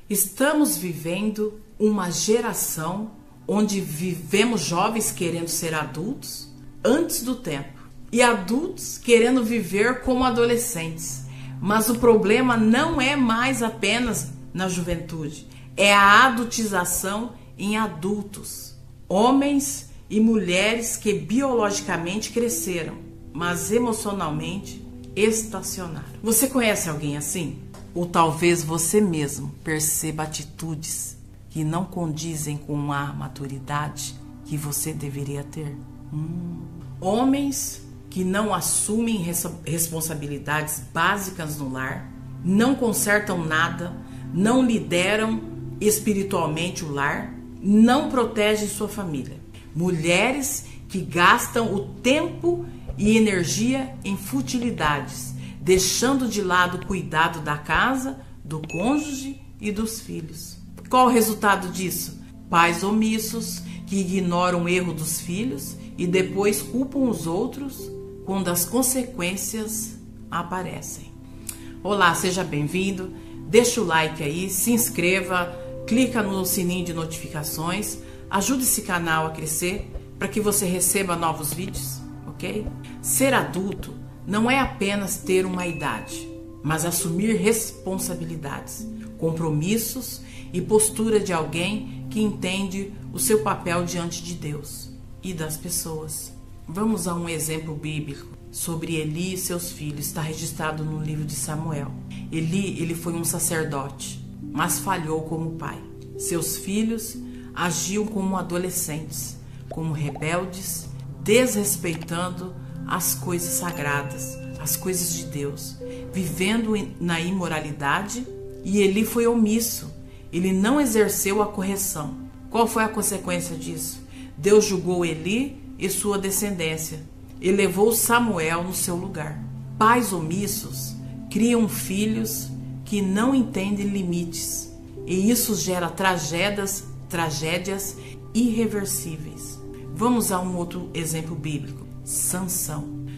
Estamos vivendo uma geração onde vivemos jovens querendo ser adultos antes do tempo e adultos querendo viver como adolescentes. Mas o problema não é mais apenas na juventude, é a adultização em adultos. Homens e mulheres que biologicamente cresceram, mas emocionalmente estacionaram. Você conhece alguém assim? Ou talvez você mesmo perceba atitudes que não condizem com a maturidade que você deveria ter. Homens que não assumem responsabilidades básicas no lar, não consertam nada, não lideram espiritualmente o lar, não protegem sua família. Mulheres que gastam o tempo e energia em futilidades, deixando de lado o cuidado da casa, do cônjuge e dos filhos. Qual o resultado disso? Pais omissos que ignoram o erro dos filhos e depois culpam os outros quando as consequências aparecem. Olá, seja bem-vindo. Deixa o like aí, se inscreva, clica no sininho de notificações, ajude esse canal a crescer para que você receba novos vídeos, ok? Ser adulto não é apenas ter uma idade, mas assumir responsabilidades, compromissos e postura de alguém que entende o seu papel diante de Deus e das pessoas. Vamos a um exemplo bíblico sobre Eli e seus filhos. Está registrado no livro de Samuel. Eli foi um sacerdote, mas falhou como pai. Seus filhos agiam como adolescentes, como rebeldes, desrespeitando as coisas sagradas, as coisas de Deus, vivendo na imoralidade, e Eli foi omisso. Ele não exerceu a correção. Qual foi a consequência disso? Deus julgou Eli e sua descendência e levou Samuel no seu lugar. Pais omissos criam filhos que não entendem limites, e isso gera tragédias irreversíveis. Vamos a um outro exemplo bíblico.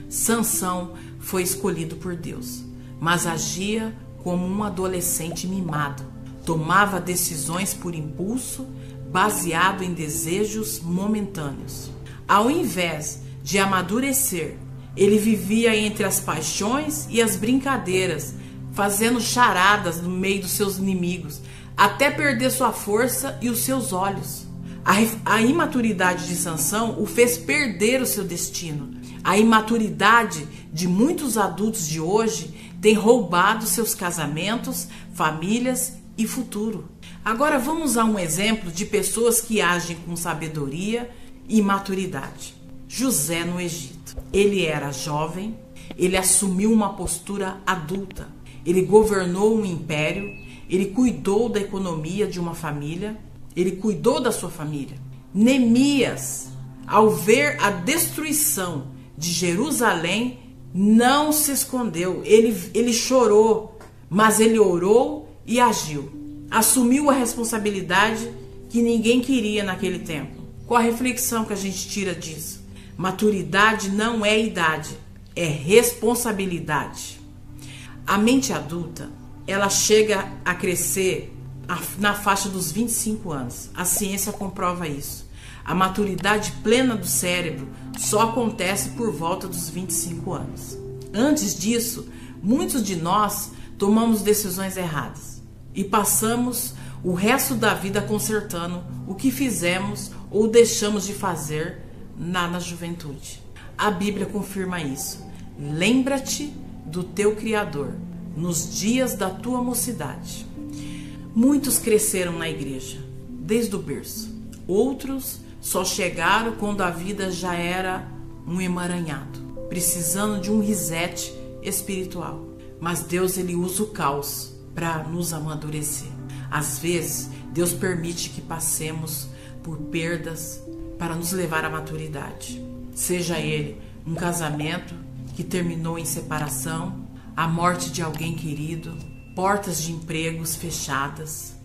Sansão foi escolhido por Deus, mas agia como um adolescente mimado. Tomava decisões por impulso, baseado em desejos momentâneos. Ao invés de amadurecer, ele vivia entre as paixões e as brincadeiras, fazendo charadas no meio dos seus inimigos, até perder sua força e os seus olhos. A imaturidade de Sansão o fez perder o seu destino. A imaturidade de muitos adultos de hoje tem roubado seus casamentos, famílias e futuro. Agora vamos a um exemplo de pessoas que agem com sabedoria e maturidade. José no Egito. Ele era jovem, ele assumiu uma postura adulta, ele governou um império, ele cuidou da economia de uma família, ele cuidou da sua família. Neemias, ao ver a destruição de Jerusalém, não se escondeu, ele chorou, mas ele orou e agiu. Assumiu a responsabilidade que ninguém queria naquele tempo. Qual a reflexão que a gente tira disso? Maturidade não é idade, é responsabilidade. A mente adulta, ela chega a crescer na faixa dos 25 anos. A ciência comprova isso. A maturidade plena do cérebro só acontece por volta dos 25 anos. Antes disso, muitos de nós tomamos decisões erradas e passamos o resto da vida consertando o que fizemos ou deixamos de fazer na juventude. A Bíblia confirma isso. Lembra-te do teu Criador nos dias da tua mocidade. Muitos cresceram na igreja desde o berço. Outros só chegaram quando a vida já era um emaranhado, precisando de um reset espiritual. Mas Deus, ele usa o caos para nos amadurecer. Às vezes, Deus permite que passemos por perdas para nos levar à maturidade. Seja ele um casamento que terminou em separação, a morte de alguém querido, portas de empregos fechadas,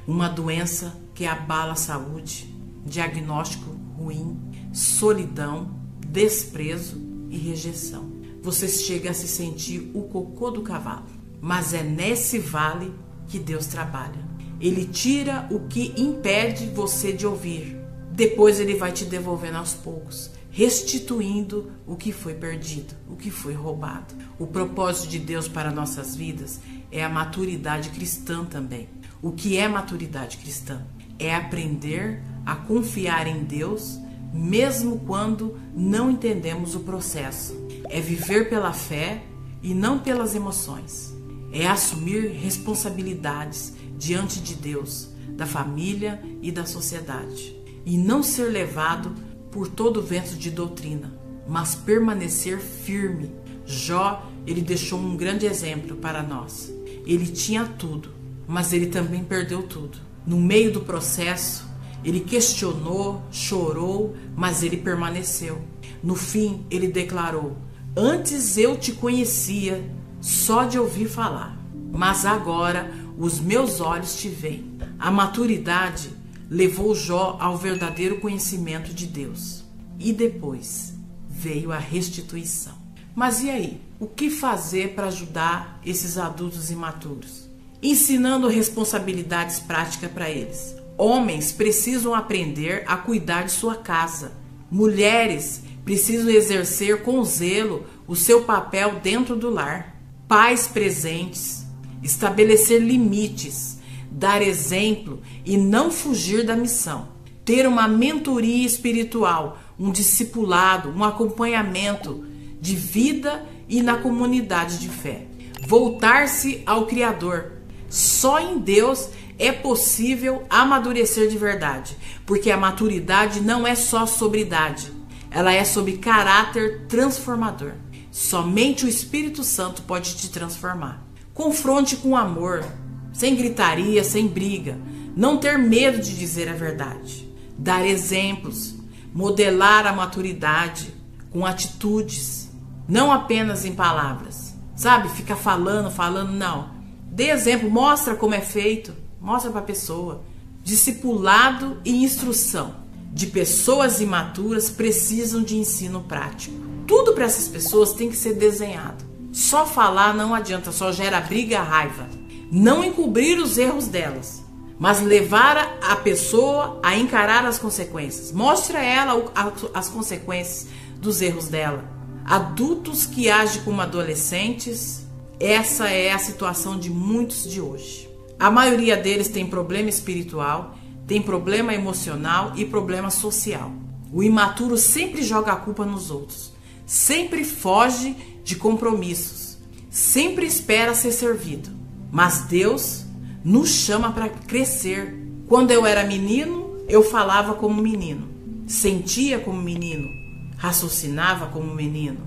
uma doença que abala a saúde, diagnóstico ruim, solidão, desprezo e rejeição. Você chega a se sentir o cocô do cavalo, mas é nesse vale que Deus trabalha. ele tira o que impede você de ouvir. Depois ele vai te devolvendo aos poucos, restituindo o que foi perdido, o que foi roubado. O propósito de Deus para nossas vidas é a maturidade cristã também. O que é maturidade cristã? É aprender a confiar em Deus, mesmo quando não entendemos o processo. É viver pela fé e não pelas emoções. É assumir responsabilidades diante de Deus, da família e da sociedade. E não ser levado por todo vento de doutrina, mas permanecer firme. Jó, ele deixou um grande exemplo para nós. Ele tinha tudo, mas ele também perdeu tudo. No meio do processo, ele questionou, chorou, mas ele permaneceu. No fim, ele declarou: antes eu te conhecia só de ouvir falar, mas agora os meus olhos te veem. A maturidade levou Jó ao verdadeiro conhecimento de Deus. E depois veio a restituição. Mas e aí? O que fazer para ajudar esses adultos imaturos? Ensinando responsabilidades práticas para eles. Homens precisam aprender a cuidar de sua casa. Mulheres precisam exercer com zelo o seu papel dentro do lar. Pais presentes, estabelecer limites, dar exemplo e não fugir da missão. Ter uma mentoria espiritual, um discipulado, um acompanhamento de vida e na comunidade de fé. Voltar-se ao Criador. Só em Deus é possível amadurecer de verdade, porque a maturidade não é só sobre idade, ela é sobre caráter transformador. Somente o Espírito Santo pode te transformar. Confronte com amor, sem gritaria, sem briga. Não ter medo de dizer a verdade. Dar exemplos, modelar a maturidade com atitudes, não apenas em palavras. Sabe, ficar falando, não. Dê exemplo, mostra como é feito, mostra para a pessoa. Discipulado e instrução de pessoas imaturas precisam de ensino prático. Tudo para essas pessoas tem que ser desenhado. Só falar não adianta, só gera briga, raiva. Não encobrir os erros delas, mas levar a pessoa a encarar as consequências. Mostre a ela as consequências dos erros dela. Adultos que agem como adolescentes, essa é a situação de muitos de hoje. A maioria deles tem problema espiritual, tem problema emocional e problema social. O imaturo sempre joga a culpa nos outros, sempre foge de compromissos, sempre espera ser servido. Mas Deus nos chama para crescer. Quando eu era menino, eu falava como menino, sentia como menino, raciocinava como menino.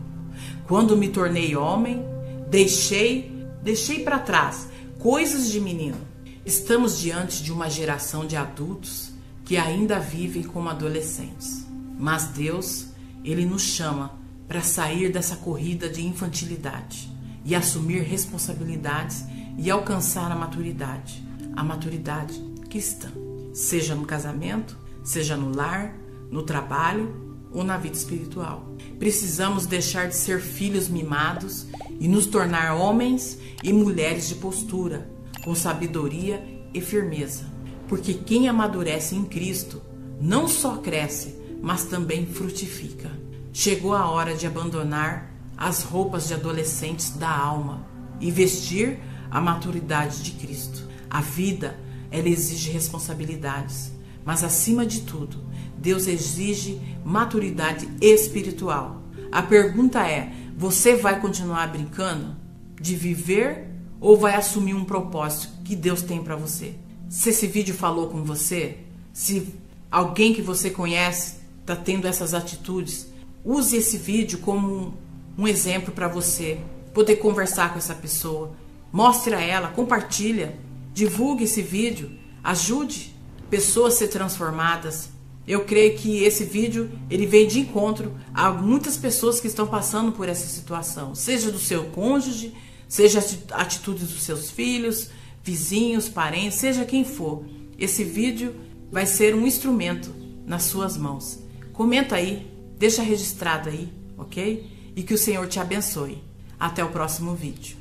Quando me tornei homem, deixei para trás coisas de menino. Estamos diante de uma geração de adultos que ainda vivem como adolescentes. Mas Deus, Ele nos chama para sair dessa corrida de infantilidade e assumir responsabilidades e alcançar a maturidade cristã, seja no casamento, seja no lar, no trabalho ou na vida espiritual. Precisamos deixar de ser filhos mimados e nos tornar homens e mulheres de postura, com sabedoria e firmeza, porque quem amadurece em Cristo não só cresce, mas também frutifica. Chegou a hora de abandonar as roupas de adolescentes da alma e vestir a maturidade de Cristo. A vida, ela exige responsabilidades, mas acima de tudo, Deus exige maturidade espiritual. A pergunta é: você vai continuar brincando de viver ou vai assumir um propósito que Deus tem para você? Se esse vídeo falou com você, se alguém que você conhece está tendo essas atitudes, use esse vídeo como um exemplo para você poder conversar com essa pessoa. Mostre a ela, compartilha, divulgue esse vídeo, ajude pessoas a ser transformadas. Eu creio que esse vídeo ele vem de encontro a muitas pessoas que estão passando por essa situação, seja do seu cônjuge, seja atitudes dos seus filhos, vizinhos, parentes, seja quem for. Esse vídeo vai ser um instrumento nas suas mãos. Comenta aí, deixa registrado aí, ok? E que o Senhor te abençoe. Até o próximo vídeo.